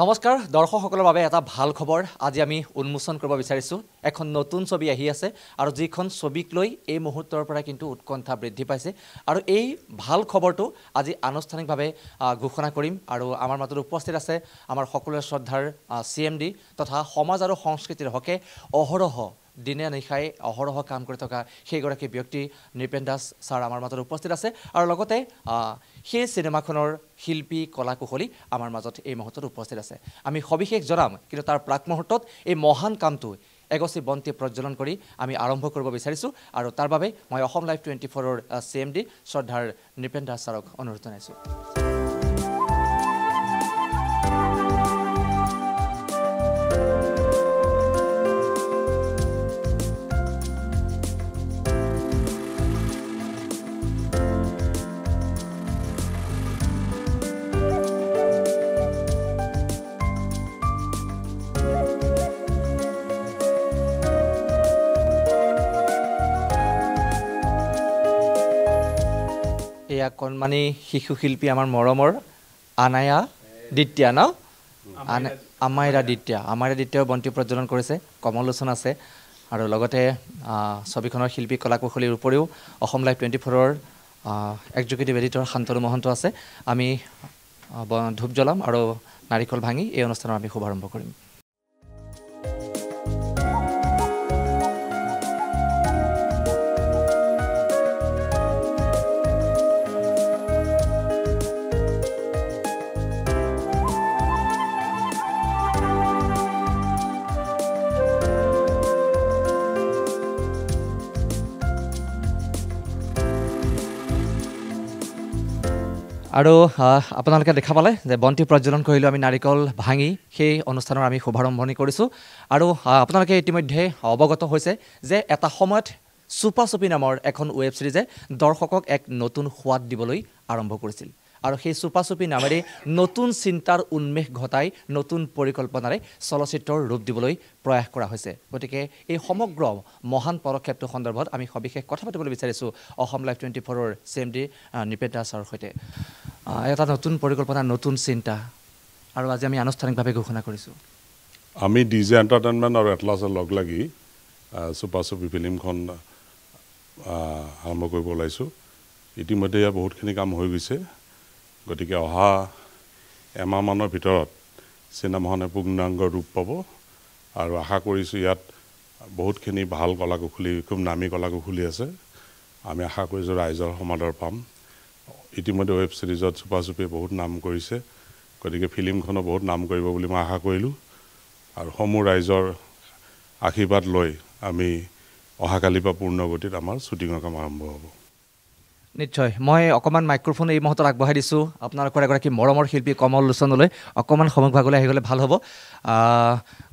নমস্কাৰ দৰ্শকসকলৰ বাবে এটা ভাল খবৰ আজি আমি উন্মোচন কৰিব বিচাৰিছো এখন নতুন ছবি আহি আছে আৰু যিখন ছবিক লৈ এই মুহূৰ্তৰ পৰা কিন্তু উৎকণ্ঠা বৃদ্ধি পাইছে আৰু এই ভাল খবৰটো আজি আনুষ্ঠানিকভাৱে ঘোষণা কৰিম আৰু আমাৰ মাজত উপস্থিত আছে আমাৰ সকলোৰে শ্ৰদ্ধাৰ CMD তথা সমাজ আৰু সংস্কৃতিৰ হকে অহৰহ দিনে নিশাই অহৰহ কাম কৰি থকা সেইগৰাকী ব্যক্তি নৃপেন দাস ছাৰ আমাৰ মাজত উপস্থিত আছে আৰু লগতে সেই চিনেমাখনৰ শিল্পী কলাকুশলী আমাৰ মাজত এই মুহূৰ্তত উপস্থিত আছে আমি সবিশেষ জনাম কিন্তু তাৰ প্ৰাক মুহূৰ্তত এই মহান কামটো এগছি বন্তি প্ৰজ্বলন কৰি আমি আৰম্ভ কৰিব বিচাৰিছোঁ আৰু তাৰ বাবে মই অসম লাইভ 24ৰ CMD শ্ৰদ্ধাৰ নৃপেন দাস ছাৰক অনুৰোধ জনাইছোঁ কণমানি শিশু শিল্পী আমাৰ মৰমৰ আনায়া দিত্যা ন আমাইৰা দিত্যাও বন্তি প্ৰজ্বলন কৰিছে কমল লোচন আছে আৰু লগতে ছবিখনৰ শিল্পী কলাকুশলীৰ উপৰিও অসম লাইভ 24ৰ এক্সিকিউটিভ এডিটৰ শান্তনু মহন্ত আছে আমি ধূপ জ্বলাম আৰু নাৰিকল ভাঙি এই অনুষ্ঠানৰ আমি শুভাৰম্ভ কৰিম আৰু আপোনালোকে দেখা পালে যে বন্তি প্ৰজ্বলন কৰিলোঁ আমি নাৰিকল ভাঙি সেই অনুষ্ঠানৰ আমি শুভাৰম্ভণি কৰিছোঁ আৰু আপোনালোকে ইতিমধ্যে অৱগত হৈছে যে এটা সময়ত চুপা চুপি নামৰ এখন ৱেব ছিৰিজে দৰ্শকক এক নতুন সোৱাদ দিবলৈ আৰম্ভ কৰিছিল আৰু সেই চুপা চুপি নামেৰে নতুন চিন্তাৰ উন্মেষ ঘটাই নতুন পৰিকল্পনাৰে চলচ্চিত্ৰৰ ৰূপ দিবলৈ প্ৰয়াস কৰা হৈছে গতিকে এই সমগ্ৰ মহান পদক্ষেপটোৰ সন্দৰ্ভত আমি সবিশেষ কথা পাতিবলৈ বিচাৰিছোঁ অসম লাইভ 24ৰ CMD নৃপেন দাস ছাৰৰ সৈতে এটা নতুন পৰিকল্পনা নতুন চিন্তা আৰু আজি আমি আনুষ্ঠানিকভাৱে ঘোষণা কৰিছোঁ আমি ডিজে এণ্টাৰটেইনমেণ্ট আৰু এটলাছৰ লগ লাগি চুপা চুপি ফিল্মখন আৰম্ভ কৰিব ওলাইছোঁ ইতিমধ্যে ইয়াৰ বহুতখিনি কাম হৈ গৈছে গতিকে অহা এমাহমানৰ ভিতৰত চিনেমাখনে পূৰ্ণাংগ ৰূপ পাব আৰু আশা কৰিছোঁ ইয়াত বহুতখিনি ভাল কলাকুশলী খুব নামী কলাকুশলী আছে আমি আশা কৰিছোঁ ৰাইজৰ সমাদৰ পাম ইতিমধ্যে ৱেব ছিৰিজত চুপা চুপিয়ে বহুত নাম কৰিছে গতিকে ফিল্মখনো বহুত নাম কৰিব বুলি মই আশা কৰিলোঁ আৰু সমূহ ৰাইজৰ আশীৰ্বাদ লৈ আমি অহাকালিৰ পৰা পূৰ্ণগতিত আমাৰ শ্বুটিঙৰ কাম আৰম্ভ হ'ব নিশ্চয় মই অকণমান মাইক্ৰফোন এই মুহূৰ্তত আগবঢ়াই দিছোঁ আপোনালোকৰ এগৰাকী মৰমৰ শিল্পী কমল লোচনলৈ অকণমান সন্মুখভাগলৈ আহি গ'লে ভাল হ'ব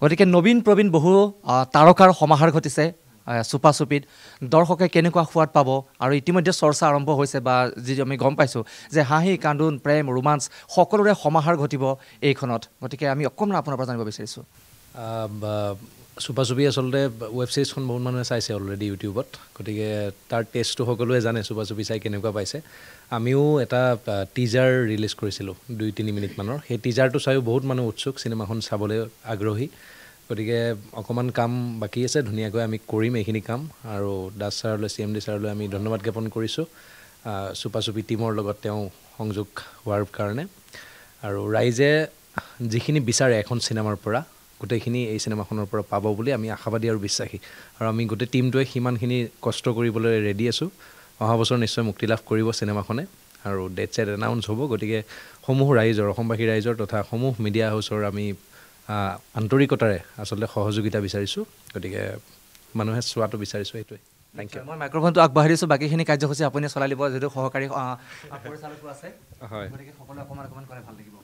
গতিকে নবীন প্ৰবীণ বহু তাৰকাৰ সমাহাৰ ঘটিছে চুপা চুপিত দৰ্শকে কেনেকুৱা সোৱাদ পাব আৰু ইতিমধ্যে চৰ্চা আৰম্ভ হৈছে বা যি আমি গম পাইছোঁ যে হাঁহি কান্দোন প্ৰেম ৰোমাঞ্চ সকলোৰে সমাহাৰ ঘটিব এইখনত গতিকে আমি অকণমান আপোনাৰ পৰা জানিব বিচাৰিছোঁ চুপা চুপি আচলতে ৱেব ছিৰিজখন বহুত মানুহে চাইছে অলৰেডি ইউটিউবত গতিকে তাৰ টেষ্টটো সকলোৱে জানে চুপা চুপি চাই কেনেকুৱা পাইছে আমিও এটা টিজাৰ ৰিলিজ কৰিছিলোঁ 2-3 মিনিটমানৰ সেই টিজাৰটো চাইও বহুত মানুহ উৎসুক চিনেমাখন চাবলৈ আগ্ৰহী গতিকে অকণমান কাম বাকী আছে ধুনীয়াকৈ আমি কৰিম এইখিনি কাম আৰু দাস ছাৰলৈ CMD ছাৰলৈ আমি ধন্যবাদ জ্ঞাপন কৰিছোঁ চুপা চুপি টীমৰ লগত তেওঁ সংযোগ হোৱাৰ কাৰণে আৰু ৰাইজে যিখিনি বিচাৰে এখন চিনেমাৰ পৰা গোটেইখিনি এই চিনেমাখনৰ পৰা পাব বুলি আমি আশাবাদী আৰু বিশ্বাসী আৰু আমি গোটেই টীমটোৱে সিমানখিনি কষ্ট কৰিবলৈ ৰেডি আছোঁ অহা বছৰ নিশ্চয় মুক্তি লাভ কৰিব চিনেমাখনে আৰু ডেট ছেট এনাউন্স হ'ব গতিকে সমূহ ৰাইজৰ অসমবাসী ৰাইজৰ তথা সমূহ মিডিয়া হাউচৰ আমি আন্তৰিকতাৰে আচলতে সহযোগিতা বিচাৰিছোঁ গতিকে মানুহে চোৱাটো বিচাৰিছোঁ সেইটোৱে থেংক ইউ মই মাইক্ৰফোনটো আগবঢ়াই দিছোঁ বাকীখিনি কাৰ্যসূচী আপুনি চলাই দিব যিহেতু সহকাৰী পৰিচালকো আছে হয় গতিকে সকলোৱে অকণমান ক'লে ভাল লাগিব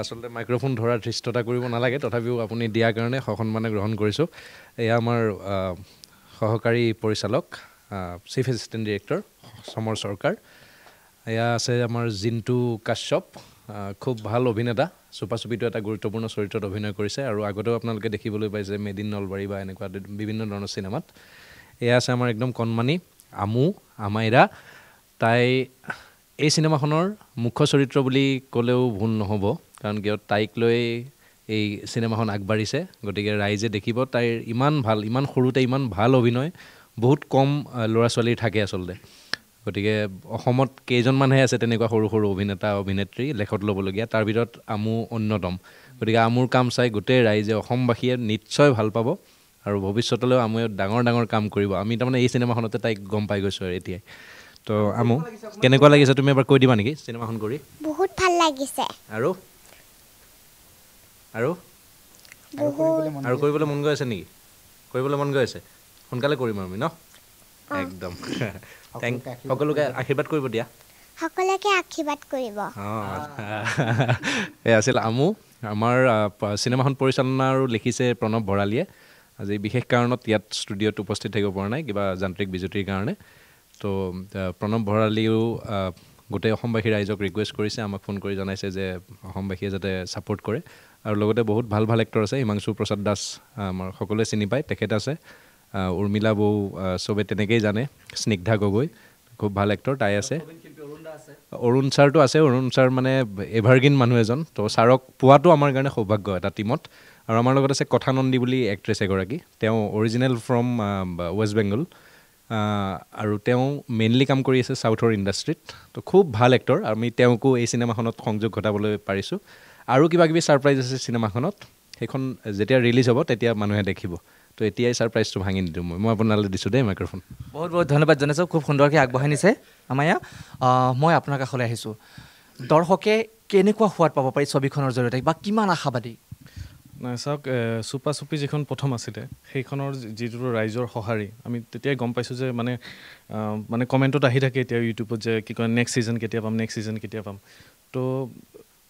আচলতে মাইক্ৰফোন ধৰাৰ ধৃষ্টতা কৰিব নালাগে তথাপিও আপুনি দিয়াৰ কাৰণে সসন্মানে গ্ৰহণ কৰিছোঁ এয়া আমাৰ সহকাৰী পৰিচালক চিফ এছিষ্টেণ্ট ডিৰেক্টৰ সমৰ চৰকাৰ এয়া আছে আমাৰ জিন্তু কাশ্যপ খুব ভাল অভিনেতা চুপা চুপিটো এটা গুৰুত্বপূৰ্ণ চৰিত্ৰত অভিনয় কৰিছে আৰু আগতেও আপোনালোকে দেখিবলৈ পাইছে মেড ইন নলবাৰী বা এনেকুৱা বিভিন্ন ধৰণৰ চিনেমাত এয়া আছে আমাৰ একদম কণমানি আমু আমাইৰা তাই এই চিনেমাখনৰ মুখ্য চৰিত্ৰ বুলি ক'লেও ভুল নহ'ব কাৰণ কিয় তাইক লৈ এই চিনেমাখন আগবাঢ়িছে গতিকে ৰাইজে দেখিব তাইৰ ইমান ভাল ইমান সৰুতে ইমান ভাল অভিনয় বহুত কম ল'ৰা ছোৱালীৰ থাকে আচলতে গতিকে অসমত কেইজনমানহে আছে তেনেকুৱা সৰু সৰু অভিনেতা অভিনেত্ৰী লেখত ল'বলগীয়া তাৰ ভিতৰত আমো অন্যতম গতিকে আমোৰ কাম চাই গোটেই ৰাইজে অসমবাসীয়ে নিশ্চয় ভাল পাব আৰু ভৱিষ্যতলৈও আমোৱে ডাঙৰ ডাঙৰ কাম কৰিব আমি তাৰমানে এই চিনেমাখনতে তাইক গম পাই গৈছোঁ আৰু এতিয়াই তো আমো কেনেকুৱা লাগিছে তুমি এবাৰ কৈ দিবা নেকি চিনেমাখন কৰি বহুত ভাল লাগিছে আৰু আৰু আৰু কৰিবলৈ মন গৈ আছে নেকি কৰিবলৈ মন গৈ আছে সোনকালে কৰিম আমি ন একদম সকলোকে আশীৰ্বাদ কৰিব দিয়া সকলোকে আশীৰ্বাদ কৰিব এই আছিল আমো আমাৰ চিনেমাখন পৰিচালনা আৰু লিখিছে প্ৰণৱ ভৰালীয়ে আজি বিশেষ কাৰণত ইয়াত ষ্টুডিঅ'ত উপস্থিত থাকিব পৰা নাই কিবা যান্ত্ৰিক বিজুতিৰ কাৰণে তো প্ৰণৱ ভৰালীও গোটেই অসমবাসী ৰাইজক ৰিকুৱেষ্ট কৰিছে আমাক ফোন কৰি জনাইছে যে অসমবাসীয়ে যাতে ছাপোৰ্ট কৰে আৰু লগতে বহুত ভাল ভাল এক্টৰ আছে হিমাংশু প্ৰসাদ দাস আমাৰ সকলোৱে চিনি পায় তেখেত আছে উৰ্মিলা বৌ চবে তেনেকেই জানে স্নিগ্ধা গগৈ খুব ভাল এক্টৰ তাই আছে অৰুণ ছাৰটো আছে অৰুণ ছাৰ মানে এভাৰগ্ৰীণ মানুহ এজন তো ছাৰক পোৱাটো আমাৰ কাৰণে সৌভাগ্য এটা টীমত আৰু আমাৰ লগত আছে কথানন্দী বুলি এক্ট্ৰেছ এগৰাকী তেওঁ অৰিজিনেল ফ্ৰম ৱেষ্ট বেংগল আৰু তেওঁ মেইনলি কাম কৰি আছে ছাউথৰ ইণ্ডাষ্ট্ৰীত তো খুব ভাল এক্টৰ আমি তেওঁকো এই চিনেমাখনত সংযোগ ঘটাবলৈ পাৰিছোঁ আৰু কিবা কিবি ছাৰপ্ৰাইজ আছে চিনেমাখনত সেইখন যেতিয়া ৰিলিজ হ'ব তেতিয়া মানুহে দেখিব তো এতিয়াই ছাৰপ্ৰাইজটো ভাঙি নিদিওঁ মই আপোনালৈ দিছোঁ দেই মাইক্ৰফোন বহুত বহুত ধন্যবাদ জনাইছোঁ খুব সুন্দৰকৈ আগবঢ়াই নিছে আমায়া মই আপোনাৰ কাষলৈ আহিছোঁ দৰ্শকে কেনেকুৱা সোৱাদ পাব পাৰি ছবিখনৰ জৰিয়তে বা কিমান আশাবাদী নাই চাওক চুপা চুপি যিখন প্ৰথম আছিলে সেইখনৰ যিটো ৰাইজৰ সঁহাৰি আমি তেতিয়াই গম পাইছোঁ যে মানে কমেণ্টত আহি থাকে এতিয়া ইউটিউবত যে কি কয় নেক্সট ছিজন কেতিয়া পাম তো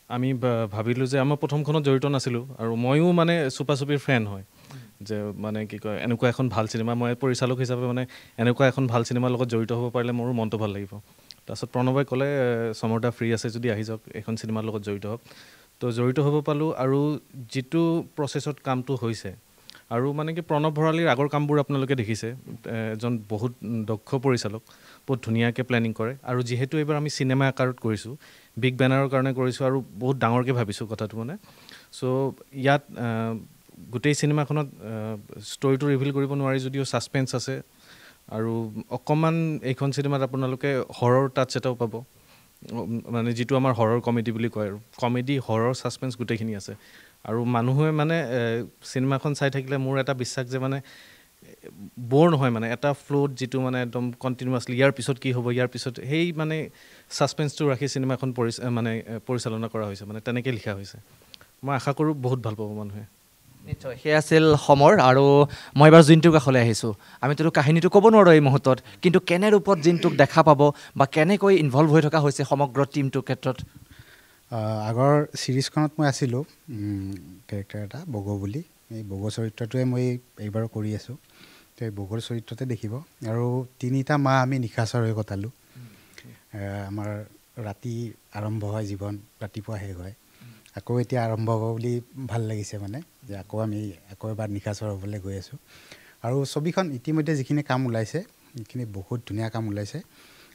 আমি ভাবিলোঁ যে আমাৰ প্ৰথমখনত জড়িত নাছিলোঁ আৰু ময়ো মানে চুপা চুপিৰ ফেন হয় যে মানে কি কয় এনেকুৱা এখন ভাল চিনেমা মই পৰিচালক হিচাপে মানে এনেকুৱা এখন ভাল চিনেমাৰ লগত জড়িত হ'ব পাৰিলে মোৰো মনটো ভাল লাগিব তাৰপিছত প্ৰণৱে ক'লে সমৰদা ফ্ৰী আছে যদি আহি যাওক এখন চিনেমাৰ লগত জড়িত হওক তো জড়িত হ'ব পালোঁ আৰু যিটো প্ৰচেছত কামটো হৈছে আৰু মানে কি প্ৰণৱ ভৰালীৰ আগৰ কামবোৰ আপোনালোকে দেখিছে এজন বহুত দক্ষ পৰিচালক বহুত ধুনীয়াকৈ প্লেনিং কৰে আৰু যিহেতু এইবাৰ আমি চিনেমা আকাৰত কৰিছোঁ বিগ বেনাৰৰ কাৰণে কৰিছোঁ আৰু বহুত ডাঙৰকৈ ভাবিছোঁ কথাটো মানে চ' ইয়াত গোটেই চিনেমাখনত ষ্টৰিটো ৰিভিল কৰিব নোৱাৰি যদিও ছাছপেন্স আছে আৰু অকণমান এইখন চিনেমাত আপোনালোকে হৰৰ টাচ এটাও পাব মানে যিটো আমাৰ হৰৰ কমেডি বুলি কয় আৰু কমেডি হৰৰ ছাছপেন্স গোটেইখিনি আছে আৰু মানুহে মানে চিনেমাখন চাই থাকিলে মোৰ এটা বিশ্বাস যে মানে বৰ নহয় মানে এটা ফ্ল'ত যিটো মানে একদম কণ্টিনিউৱাছলি ইয়াৰ পিছত কি হ'ব ইয়াৰ পিছত সেই মানে ছাছপেন্সটো ৰাখি চিনেমাখন পৰিচালনা কৰা হৈছে মানে তেনেকৈ লিখা হৈছে মই আশা কৰোঁ বহুত ভাল পাব মানুহে নিশ্চয় সেয়া আছিল সমৰ আৰু মই এবাৰ জিন্তুৰ কাষলৈ আহিছোঁ আমিতো কাহিনীটো ক'ব নোৱাৰোঁ এই মুহূৰ্তত কিন্তু কেনে ৰূপত জিন্তুক দেখা পাব বা কেনেকৈ ইনভলভ হৈ থকা হৈছে সমগ্ৰ টীমটোৰ ক্ষেত্ৰত আগৰ ছিৰিজখনত মই আছিলোঁ কেৰেক্টাৰ এটা বগো বুলি এই বগো চৰিত্ৰটোৱে মই এইবাৰ কৰি আছোঁ তো এই বগোৰ চৰিত্ৰতে দেখিব আৰু 3টা মাহ আমি নিশাচৰ হৈ কটালোঁ আমাৰ ৰাতি আৰম্ভ হয় জীৱন ৰাতিপুৱা শেষ হয় আকৌ এতিয়া আৰম্ভ হ'ব বুলি ভাল লাগিছে মানে যে আকৌ এবাৰ নিশাচৰ হ'বলৈ গৈ আছোঁ আৰু ছবিখন ইতিমধ্যে যিখিনি কাম ওলাইছে সেইখিনি বহুত ধুনীয়া কাম ওলাইছে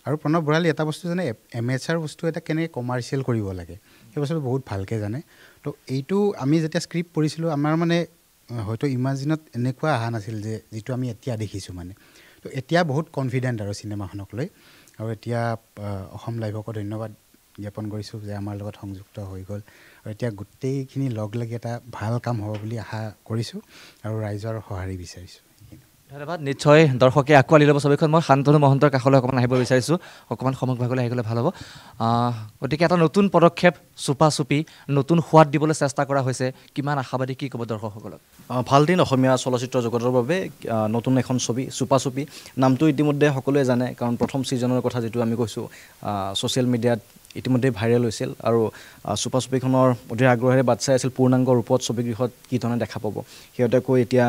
আৰু প্ৰণৱ ভৰালী এটা বস্তু জানে এমেচাৰ বস্তু এটা কেনেকৈ কমাৰ্চিয়েল কৰিব লাগে সেই বস্তুটো বহুত ভালকৈ জানে তো এইটো আমি যেতিয়া স্ক্ৰিপ্ট পঢ়িছিলোঁ আমাৰ মানে হয়তো ইমাজিনত এনেকুৱা অহা নাছিল যে যিটো আমি এতিয়া দেখিছোঁ মানে তো এতিয়া বহুত কনফিডেণ্ট আৰু চিনেমাখনক লৈ আৰু এতিয়া অসম লাইভকো ধন্যবাদ জ্ঞাপন কৰিছোঁ যে আমাৰ লগত সংযুক্ত হৈ গ'ল আৰু এতিয়া গোটেইখিনি লগ লাগি এটা ভাল কাম হ'ব বুলি আশা কৰিছোঁ আৰু ৰাইজৰ সঁহাৰি বিচাৰিছোঁ ধন্যবাদ নিশ্চয় দৰ্শকে আঁকোৱালি ল'ব ছবিখন মই শান্তনু মহন্তৰ কাষলৈ অকণমান আহিব বিচাৰিছোঁ অকণমান সমগ্ৰভাগলৈ আহি গ'লে ভাল হ'ব গতিকে এটা নতুন পদক্ষেপ চুপা চুপি নতুন সোৱাদ দিবলৈ চেষ্টা কৰা হৈছে কিমান আশাবাদী কি ক'ব দৰ্শকসকলক ভাল দিন অসমীয়া চলচ্চিত্ৰ জগতৰ বাবে নতুন এখন ছবি চুপা চুপি নামটো ইতিমধ্যে সকলোৱে জানে কাৰণ প্ৰথম ছিজনৰ কথা যিটো আমি কৈছোঁ ছ'চিয়েল মিডিয়াত ইতিমধ্যে ভাইৰেল হৈছিল আৰু চুপা চুপিখনৰ অধীৰ আগ্ৰহেৰে বাট চাই আছিল পূৰ্ণাংগ ৰূপত ছবিগৃহত কি ধৰণে দেখা পাব সিহঁতে কৈ এতিয়া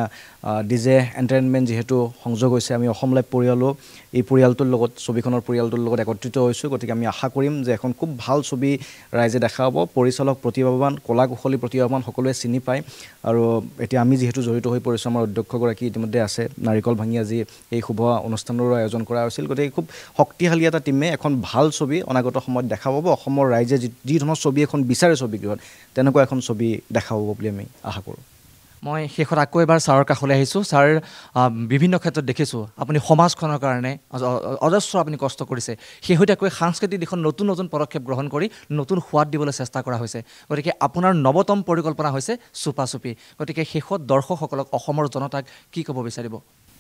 ডিজে এণ্টাৰটেইনমেণ্ট যিহেতু সংযোগ হৈছে আমি অসম লাইভ পৰিয়ালো এই পৰিয়ালটোৰ লগত ছবিখনৰ পৰিয়ালটোৰ লগত একত্ৰিত হৈছোঁ গতিকে আমি আশা কৰিম যে এখন খুব ভাল ছবি ৰাইজে দেখা পাব পৰিচালক প্ৰতিভাৱান কলা কুশলী প্ৰতিভাৱান সকলোৱে চিনি পায় আৰু এতিয়া আমি যিহেতু জড়িত হৈ পৰিছোঁ আমাৰ অধ্যক্ষগৰাকী ইতিমধ্যে আছে নাৰিকল ভাঙি আজি এই শুভ অনুষ্ঠানৰো আয়োজন কৰা হৈছিল গতিকে খুব শক্তিশালী এটা টীমে এখন ভাল ছবি অনাগত সময়ত দেখাব পাব অসমৰ ৰাইজে যি ধৰণৰ ছবি এখন বিচাৰে ছবিগৃহত তেনেকুৱা এখন ছবি দেখা পাব বুলি আমি আশা কৰোঁ মই শেষত আকৌ এবাৰ ছাৰৰ কাষলৈ আহিছোঁ ছাৰ বিভিন্ন ক্ষেত্ৰত দেখিছোঁ আপুনি সমাজখনৰ কাৰণে অজস্ৰ আপুনি কষ্ট কৰিছে শেহতীয়াকৈ সাংস্কৃতিক দিশত নতুন নতুন পদক্ষেপ গ্ৰহণ কৰি নতুন সোৱাদ দিবলৈ চেষ্টা কৰা হৈছে গতিকে আপোনাৰ নৱতম পৰিকল্পনা হৈছে চুপা চুপি গতিকে শেষত দৰ্শকসকলক অসমৰ জনতাক কি ক'ব বিচাৰিব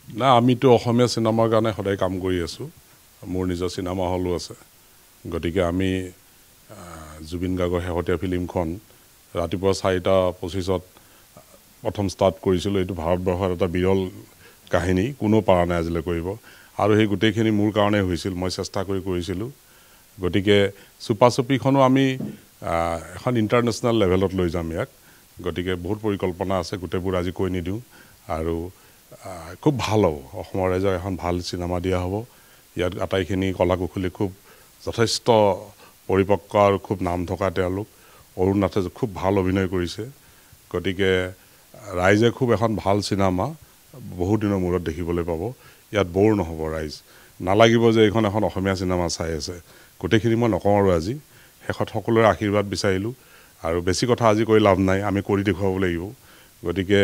না আমিতো অসমীয়া চিনেমাৰ কাৰণে সদায় কাম কৰি আছোঁ মোৰ নিজৰ চিনেমা হলো আছে গতিকে আমি জুবিন গাৰ্গৰ শেহতীয়া ফিল্মখন ৰাতিপুৱা 4:25 প্ৰথম ষ্টাৰ্ট কৰিছিলোঁ এইটো ভাৰতবৰ্ষৰ এটা বিৰল কাহিনী কোনো পৰা নাই আজিলৈ কৰিব আৰু সেই গোটেইখিনি মোৰ কাৰণে হৈছিল মই চেষ্টা কৰিছিলোঁ গতিকে চুপা চুপিখনো আমি এখন ইণ্টাৰনেশ্যনেল লেভেলত লৈ যাম ইয়াক গতিকে বহুত পৰিকল্পনা আছে গোটেইবোৰ আজি কৈ নিদিওঁ আৰু খুব ভাল হ'ব অসমৰ ৰাইজক এখন ভাল চিনেমা দিয়া হ'ব ইয়াত আটাইখিনি কলাকুশলী খুব যথেষ্ট পৰিপক্ক আৰু খুব নাম থকা তেওঁলোক অৰুণ নাথে খুব ভাল অভিনয় কৰিছে গতিকে ৰাইজে খুব এখন ভাল চিনেমা বহুত দিনৰ মূৰত দেখিবলৈ পাব ইয়াত বৰ নহ'ব ৰাইজ নালাগিব যে এইখন এখন অসমীয়া চিনেমা চাই আছে গোটেইখিনি মই নকওঁ আৰু আজি শেষত সকলোৰে আশীৰ্বাদ বিচাৰিলোঁ আৰু বেছি কথা আজি কৈ লাভ নাই আমি কৰি দেখুৱাব লাগিব গতিকে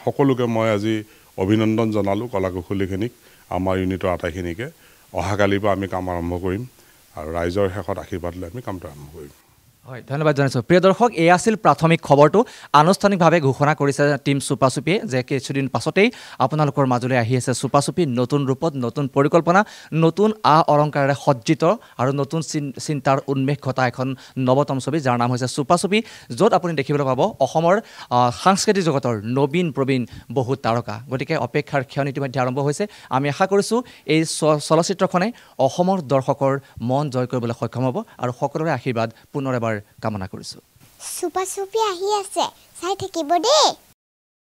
সকলোকে মই আজি অভিনন্দন জনালোঁ কলাকুশলীখিনিক আমাৰ ইউনিটৰ আটাইখিনিকে অহাকালিৰ পৰা আমি কাম আৰম্ভ কৰিম আৰু ৰাইজৰ শেষত আশীৰ্বাদ লৈ আমি কামটো আৰম্ভ কৰিম হয় ধন্যবাদ জনাইছোঁ প্ৰিয় দৰ্শক এই আছিল প্ৰাথমিক খবৰটো আনুষ্ঠানিকভাৱে ঘোষণা কৰিছে টীম চুপা চুপিয়ে যে কিছুদিন পাছতেই আপোনালোকৰ মাজলৈ আহি আছে চুপা চুপি নতুন ৰূপত নতুন পৰিকল্পনা নতুন অলংকাৰেৰে সজ্জিত আৰু নতুন চিন্তাৰ উন্মেষ ঘটা এখন নৱতম ছবি যাৰ নাম হৈছে চুপা চুপি য'ত আপুনি দেখিবলৈ পাব অসমৰ সাংস্কৃতিক জগতৰ নবীন প্ৰবীণ বহুত তাৰকা গতিকে অপেক্ষাৰ ক্ষণ ইতিমধ্যে আৰম্ভ হৈছে আমি আশা কৰিছোঁ এই চলচ্চিত্ৰখনে অসমৰ দৰ্শকৰ মন জয় কৰিবলৈ সক্ষম হ'ব আৰু সকলোৰে আশীৰ্বাদ পুনৰ এবাৰ কামনা কৰিছোঁ চুপা চুপি আহি আছে চাই থাকিব দেই